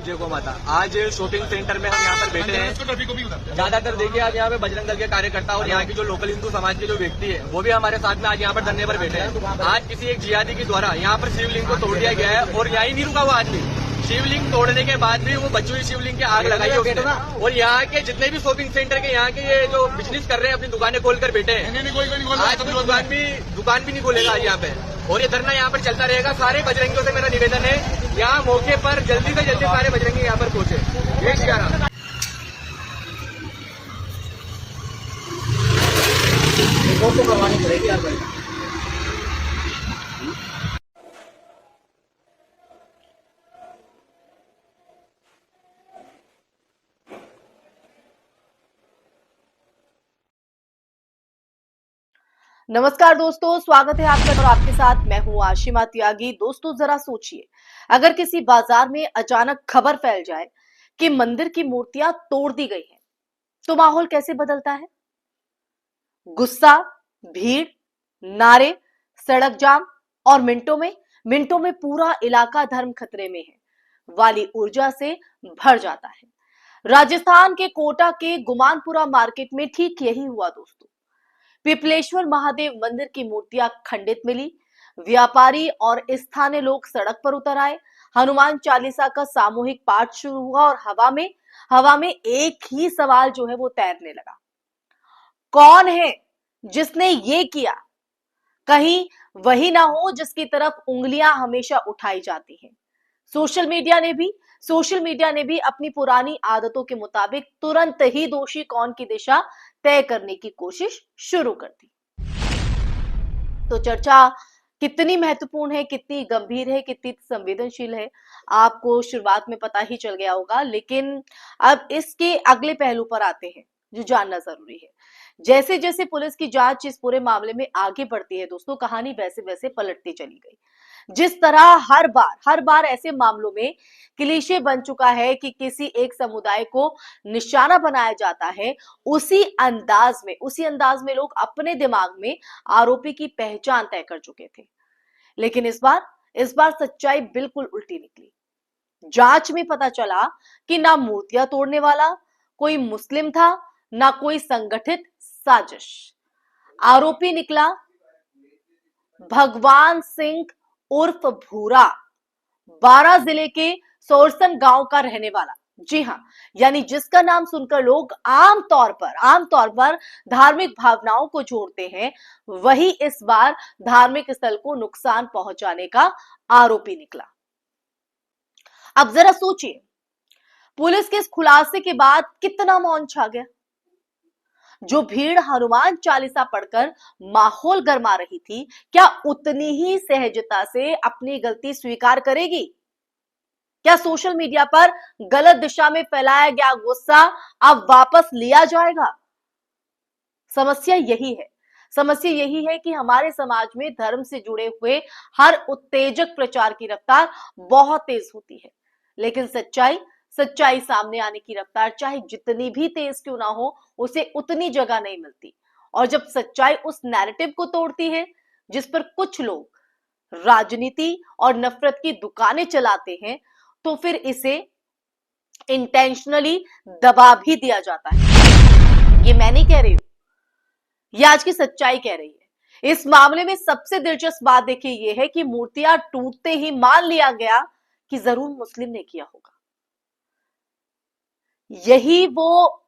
जय गौ माता। आज शॉपिंग सेंटर में हम यहाँ पर बैठे हैं। ज्यादातर देखिए आज यहाँ पे बजरंग दल के कार्यकर्ता और यहाँ की जो लोकल हिंदू समाज के जो व्यक्ति है वो भी हमारे साथ में आज यहाँ पर धरने पर बैठे हैं। आज किसी एक जिहादी के द्वारा यहाँ पर शिवलिंग को तोड़ दिया गया है और यहाँ ही नहीं रुका हुआ आदमी। शिवलिंग तोड़ने के बाद भी वो बच्चों की शिवलिंग की आग लगाई होगी और यहाँ के जितने भी शॉपिंग सेंटर के यहाँ के ये जो बिजनेस कर रहे हैं अपनी दुकानें खोलकर बैठे हैं। आज तो दुकान भी नहीं खोलेगा आज यहाँ पे और ये धरना यहाँ पर चलता रहेगा। सारे बजरंगियों से मेरा निवेदन है यहाँ मौके पर जल्दी से जल्दी सारे बजरंगी यहाँ पर पहुंचे। जय श्री राम। तो करवानी पड़ेगी यार भाई। नमस्कार दोस्तों, स्वागत है आपका और आपके साथ मैं हूं आशिमा त्यागी। दोस्तों जरा सोचिए, अगर किसी बाजार में अचानक खबर फैल जाए कि मंदिर की मूर्तियां तोड़ दी गई हैं, तो माहौल कैसे बदलता है? गुस्सा, भीड़, नारे, सड़क जाम और मिनटों में पूरा इलाका धर्म खतरे में है वाली ऊर्जा से भर जाता है। राजस्थान के कोटा के गुमानपुरा मार्केट में ठीक यही हुआ दोस्तों। पिपलेश्वर महादेव मंदिर की मूर्तियां खंडित मिली। व्यापारी और स्थानीय लोग सड़क पर उतर आए। हनुमान चालीसा का सामूहिक पाठ शुरू हुआ और हवा में एक ही सवाल जो है वो तैरने लगा, कौन है जिसने ये किया? कहीं वही ना हो जिसकी तरफ उंगलियां हमेशा उठाई जाती हैं। सोशल मीडिया ने भी अपनी पुरानी आदतों के मुताबिक तुरंत ही दोषी कौन की दिशा तय करने की कोशिश शुरू कर दी। तो चर्चा कितनी महत्वपूर्ण है, कितनी गंभीर है, कितनी संवेदनशील है, आपको शुरुआत में पता ही चल गया होगा। लेकिन अब इसके अगले पहलू पर आते हैं जो जानना जरूरी है। जैसे जैसे पुलिस की जांच इस पूरे मामले में आगे बढ़ती है दोस्तों, कहानी वैसे वैसे पलटती चली गई। जिस तरह हर बार ऐसे मामलों में क्लीशे बन चुका है कि किसी एक समुदाय को निशाना बनाया जाता है, उसी अंदाज में लोग अपने दिमाग में आरोपी की पहचान तय कर चुके थे। लेकिन इस बार सच्चाई बिल्कुल उल्टी निकली। जांच में पता चला कि ना मूर्तियां तोड़ने वाला कोई मुस्लिम था, ना कोई संगठित साजिश। आरोपी निकला भगवान सिंह उर्फ भूरा, 12 जिले के सोरसन गांव का रहने वाला। जी हां, यानी जिसका नाम सुनकर लोग आमतौर पर धार्मिक भावनाओं को जोड़ते हैं, वही इस बार धार्मिक स्थल को नुकसान पहुंचाने का आरोपी निकला। अब जरा सोचिए, पुलिस के इस खुलासे के बाद कितना मौन छा गया। जो भीड़ हनुमान चालीसा पढ़कर माहौल गरमा रही थी, क्या उतनी ही सहजता से अपनी गलती स्वीकार करेगी? क्या सोशल मीडिया पर गलत दिशा में फैलाया गया गुस्सा अब वापस लिया जाएगा? समस्या यही है कि हमारे समाज में धर्म से जुड़े हुए हर उत्तेजक प्रचार की रफ्तार बहुत तेज होती है, लेकिन सच्चाई सामने आने की रफ्तार चाहे जितनी भी तेज क्यों ना हो, उसे उतनी जगह नहीं मिलती। और जब सच्चाई उस नैरेटिव को तोड़ती है जिस पर कुछ लोग राजनीति और नफरत की दुकानें चलाते हैं, तो फिर इसे इंटेंशनली दबा भी दिया जाता है। ये मैं नहीं कह रही हूं, ये आज की सच्चाई कह रही है। इस मामले में सबसे दिलचस्प बात देखिए ये है कि मूर्तियां टूटते ही मान लिया गया कि जरूर मुस्लिम ने किया होगा। यही वो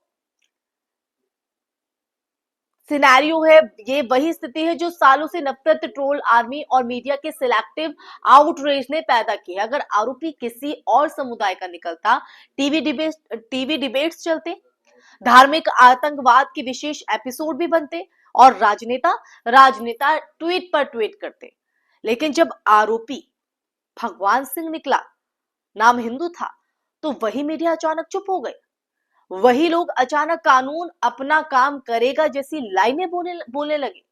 सिनेरियो है, ये वही स्थिति है जो सालों से नफरत, ट्रोल आर्मी और मीडिया के सिलेक्टिव आउटरीच ने पैदा की है। अगर आरोपी किसी और समुदाय का निकलता, टीवी डिबेट्स चलते, धार्मिक आतंकवाद के विशेष एपिसोड भी बनते और राजनेता ट्वीट पर ट्वीट करते। लेकिन जब आरोपी भगवान सिंह निकला, नाम हिंदू था, तो वही मीडिया अचानक चुप हो गए। वही लोग अचानक कानून अपना काम करेगा जैसी लाइनें बोलने लगे।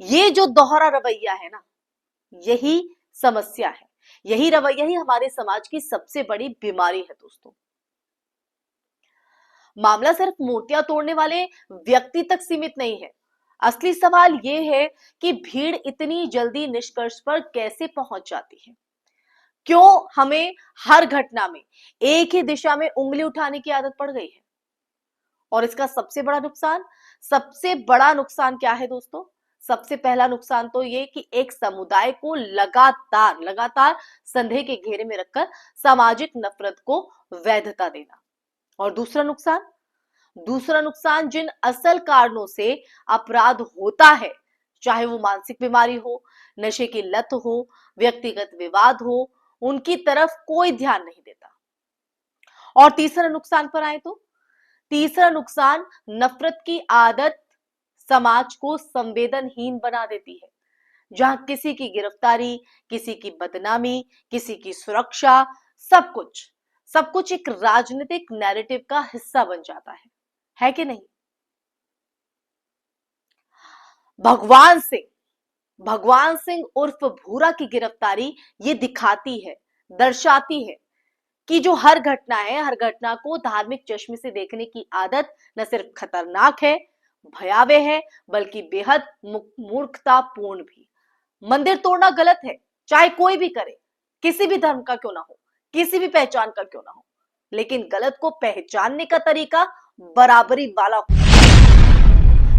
ये जो दोहरा रवैया है ना, यही समस्या है। यही रवैया ही हमारे समाज की सबसे बड़ी बीमारी है दोस्तों। मामला सिर्फ मूर्तियां तोड़ने वाले व्यक्ति तक सीमित नहीं है। असली सवाल यह है कि भीड़ इतनी जल्दी निष्कर्ष पर कैसे पहुंच जाती है। क्यों हमें हर घटना में एक ही दिशा में उंगली उठाने की आदत पड़ गई है? और इसका सबसे बड़ा नुकसान क्या है दोस्तों? सबसे पहला नुकसान तो ये कि एक समुदाय को लगातार संदेह के घेरे में रखकर सामाजिक नफरत को वैधता देना। और दूसरा नुकसान जिन असल कारणों से अपराध होता है, चाहे वो मानसिक बीमारी हो, नशे की लत हो, व्यक्तिगत विवाद हो, उनकी तरफ कोई ध्यान नहीं देता। और तीसरा नुकसान पर आए तो तीसरा नुकसान नफरत की आदत समाज को संवेदनहीन बना देती है, जहां किसी की गिरफ्तारी, किसी की बदनामी, किसी की सुरक्षा, सब कुछ एक राजनीतिक नैरेटिव का हिस्सा बन जाता है कि नहीं? भगवान सिंह उर्फ भूरा की गिरफ्तारी ये दर्शाती है कि जो हर घटना को धार्मिक चश्मे से देखने की आदत न सिर्फ खतरनाक है, भयावह है, बल्कि बेहद मूर्खतापूर्ण भी। मंदिर तोड़ना गलत है, चाहे कोई भी करे, किसी भी धर्म का क्यों ना हो, किसी भी पहचान का क्यों ना हो, लेकिन गलत को पहचानने का तरीका बराबरी वाला हो,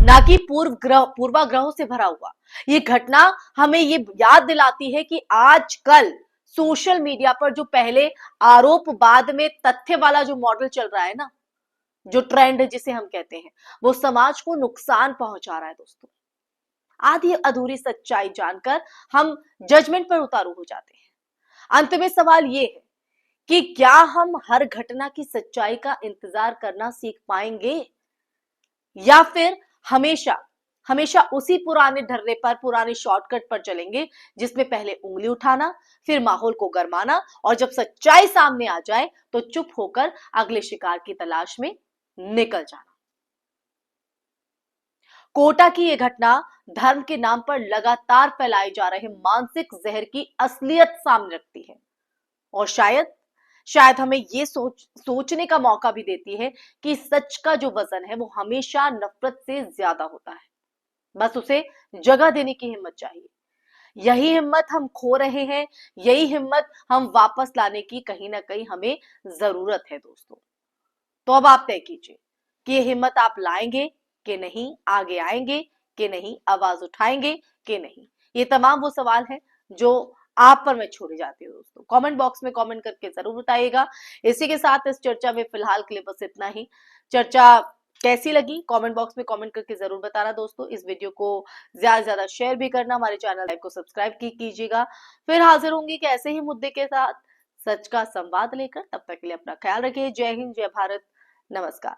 ना कि पूर्वाग्रहों से भरा हुआ। ये घटना हमें ये याद दिलाती है कि आजकल सोशल मीडिया पर जो पहले आरोप बाद में तथ्य वाला जो मॉडल चल रहा है ना, जो ट्रेंड जिसे हम कहते हैं, वो समाज को नुकसान पहुंचा रहा है दोस्तों। आधी अधूरी सच्चाई जानकर हम जजमेंट पर उतारू हो जाते हैं। अंत में सवाल ये है कि क्या हम हर घटना की सच्चाई का इंतजार करना सीख पाएंगे, या फिर हमेशा उसी पुराने ढर्रे पर, पुराने शॉर्टकट पर चलेंगे, जिसमें पहले उंगली उठाना, फिर माहौल को गरमाना, और जब सच्चाई सामने आ जाए तो चुप होकर अगले शिकार की तलाश में निकल जाना। कोटा की यह घटना धर्म के नाम पर लगातार फैलाए जा रहे मानसिक जहर की असलियत सामने रखती है, और शायद हमें ये सोचने का मौका भी देती है कि सच का जो वजन है वो हमेशा नफरत से ज्यादा होता है। बस उसे जगह देने की हिम्मत चाहिए। यही हिम्मत हम खो रहे हैं, यही हिम्मत हम वापस लाने की कहीं ना कहीं हमें जरूरत है दोस्तों। तो अब आप तय कीजिए कि ये हिम्मत आप लाएंगे कि नहीं, आगे आएंगे कि नहीं, आवाज उठाएंगे कि नहीं। ये तमाम वो सवाल हैं जो आप पर मैं छोड़ी जाती हूँ दोस्तों। कमेंट बॉक्स में कमेंट करके जरूर बताइएगा। इसी के साथ इस चर्चा में फिलहाल के लिए बस इतना ही। चर्चा कैसी लगी कमेंट बॉक्स में कमेंट करके जरूर बताना दोस्तों। इस वीडियो को ज्यादा से ज्यादा शेयर भी करना, हमारे चैनल को सब्सक्राइब कीजिएगा। फिर हाजिर होंगी कि ऐसे ही मुद्दे के साथ सच का संवाद लेकर। तब तक के लिए अपना ख्याल रखिए। जय हिंद, जय भारत, नमस्कार।